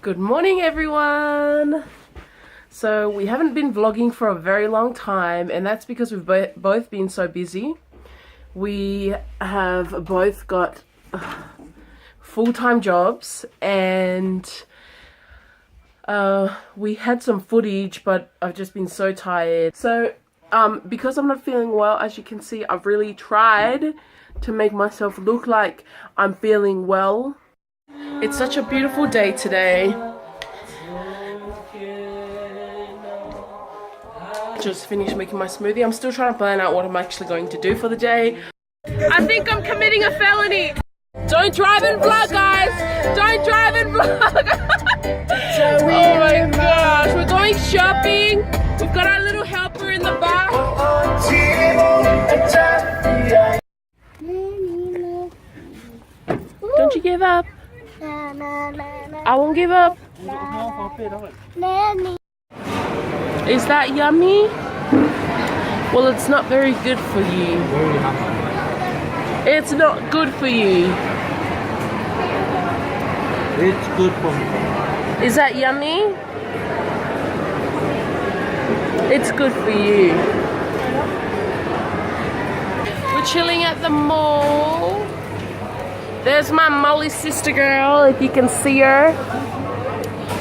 Good morning, everyone. So we haven't been vlogging for a very long time, and that's because we've both been so busy. We have both got full-time jobs, and we had some footage, but I've just been so tired. So because I'm not feeling well, as you can see, I've really tried to make myself look like I'm feeling well. It's such a beautiful day today. Just finished making my smoothie. I'm still trying to plan out what I'm actually going to do for the day. I think I'm committing a felony. Don't drive and vlog, guys. Don't drive and vlog. Oh my gosh, we're going shopping. We've got our little helper in the back. Don't you give up. I won't give up. Is that yummy? Well, it's not very good for you. It's not good for you. It's good for me. Is that yummy? It's good for you. We're chilling at the mall. There's my Molly sister girl, if you can see her.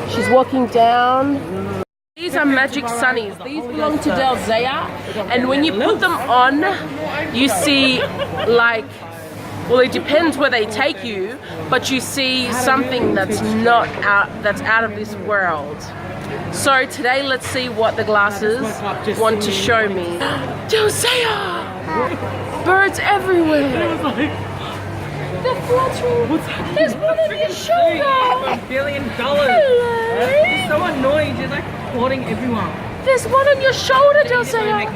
She's walking down. These are magic sunnies. These belong to Del Zaya, and when you put them on, you see, like, well, it depends where they take you, but you see something that's not out of this world. So today, let's see what the glasses want to show me. Del Zaya! Birds everywhere. They're fluttering. There's one on your shoulder. $1 billion. Hello. It's so annoying. You're like applauding everyone. There's one on your shoulder, Del Zaya.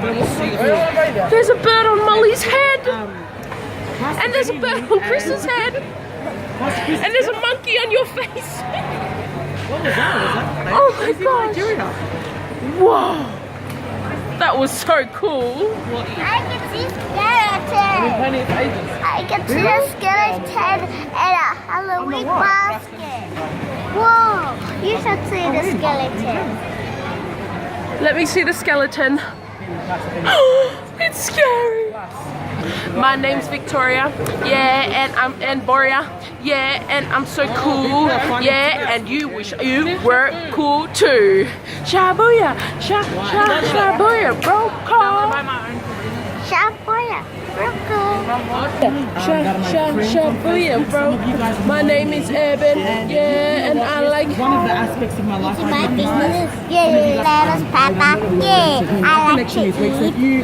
There's a bird on Molly's head. And there's a bird on Chris's head. And there's a monkey on your face. What was that? Oh my gosh. Whoa. That was so cool. I can see skeleton. I can see a skeleton and a Halloween basket. Whoa, you should see the skeleton. Let me see the skeleton. It's scary. My name's Victoria. Yeah, and Boria. Yeah, and I'm so cool. Yeah, and you wish you were cool too. Shabuya, shabuya, bro, call. Shabuya, Shabuya, bro. My name is Eben. Yeah, and I like one of the aspects of my life. my business. Yeah, lettuce, pepper. Yeah, I like to eat.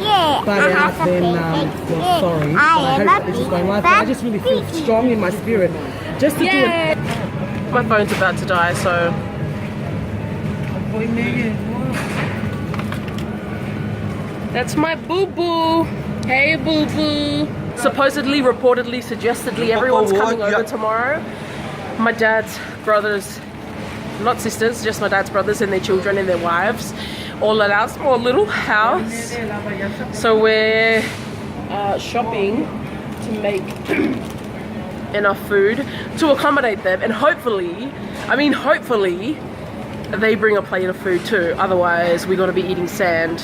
Yeah, I have some pancakes. Yeah, Sorry, I am a this is going live, but I just really feel strong in my spirit. Just to do it. My phone's about to die, so. That's my boo-boo. Hey, boo-boo. Supposedly, reportedly, suggestedly, everyone's coming over tomorrow. My dad's brothers, not sisters, just my dad's brothers and their children and their wives, all at our small little house. So we're shopping to make enough food to accommodate them, and hopefully they bring a plate of food too. Otherwise we're going to be eating sand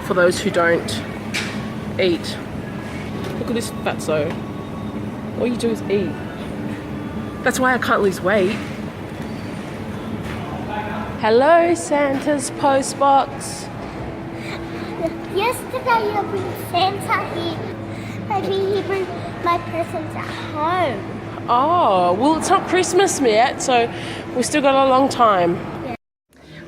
for those who don't eat. Look at this fatso. All you do is eat. That's why I can't lose weight. Hello, Santa's post box. Yesterday you bring Santa here. Maybe he bring my presents at home. Oh, well, it's not Christmas yet, so we've still got a long time. Yeah.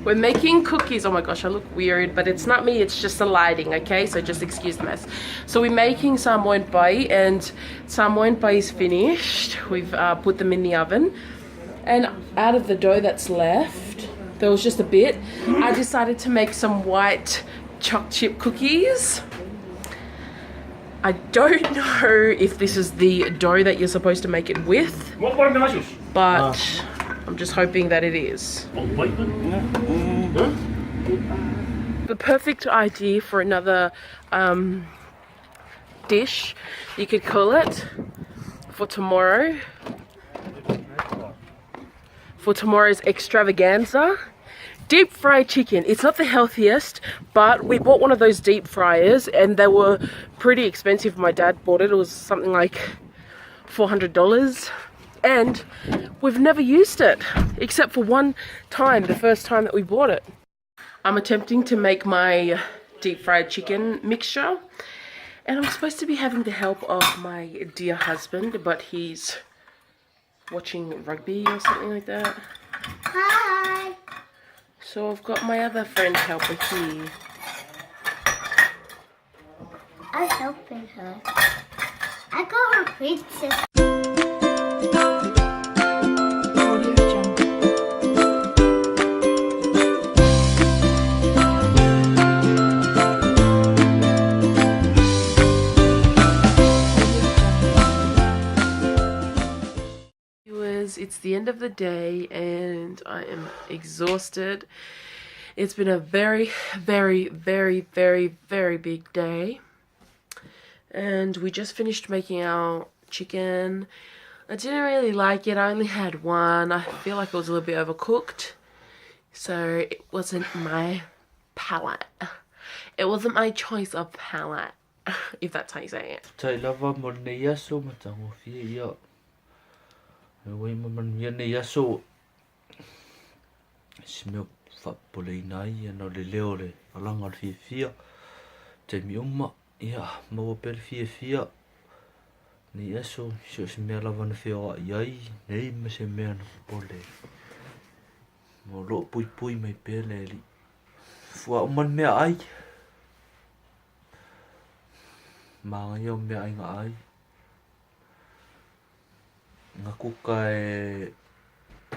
We're making cookies. Oh my gosh, I look weird, but it's not me, it's just the lighting, okay? So just excuse the mess. So we're making samoan pai, and samoan pai is finished. We've put them in the oven. And out of the dough that's left, there was just a bit, I decided to make some white choc chip cookies. I don't know if this is the dough that you're supposed to make it with, but I'm just hoping that it is. The perfect idea for another dish, you could call it, for tomorrow. for tomorrow's extravaganza. Deep fried chicken. It's not the healthiest, but we bought one of those deep fryers and they were pretty expensive. My dad bought it. It was something like $400. And we've never used it except for one time, the first time that we bought it. I'm attempting to make my deep fried chicken mixture. And I'm supposed to be having the help of my dear husband, but he's watching rugby or something like that. Hi. So I've got my other friend helper here. I'm helping her. I got her princess. It's the end of the day and I am exhausted. It's been a very, very, very, very, very big day. And we just finished making our chicken. I didn't really like it. I only had one. I feel like it was a little bit overcooked. So it wasn't my palate. It wasn't my choice of palate, if that's how you say it. Wei man yan ya so smio fa polei nai no le leo le alanga fia te mi umma ya mo per fia ni eso so smia la van fio yai nei me se me no pole mo lo pui mai pele li fua man me ai ma yo me ai ngai ngaku kai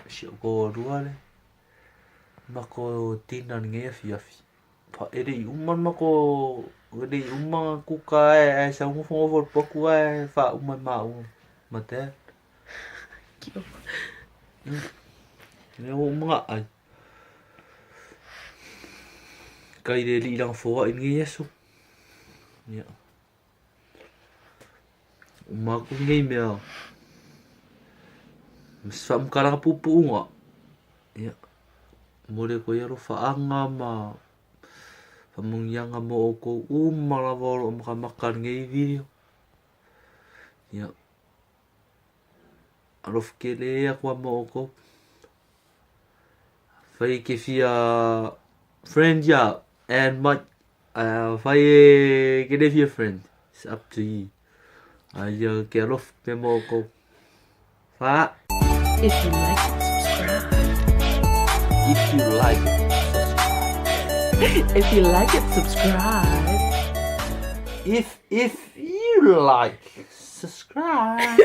sioko ruale mako tinan nge fia pa ere umman mako ere umma ku kai ai sa mo fo for poku ai fa umma ma mate ne umma ai kai de li lang fo in nge yesu ya umma ku nge me Sam kalang pupu nga. Ya. Mule ko yaro faanga ma. Pamungyang mo ko malavol makamakan ngay video. Ya. Alof kele ako mo ko. Fai kifia friend ya and my fai kele fia friend. It's up to you. Ayo ke alof pe mo ko. Fa. If you like it, subscribe. If you like it, subscribe. If you like it, subscribe. If you like, subscribe.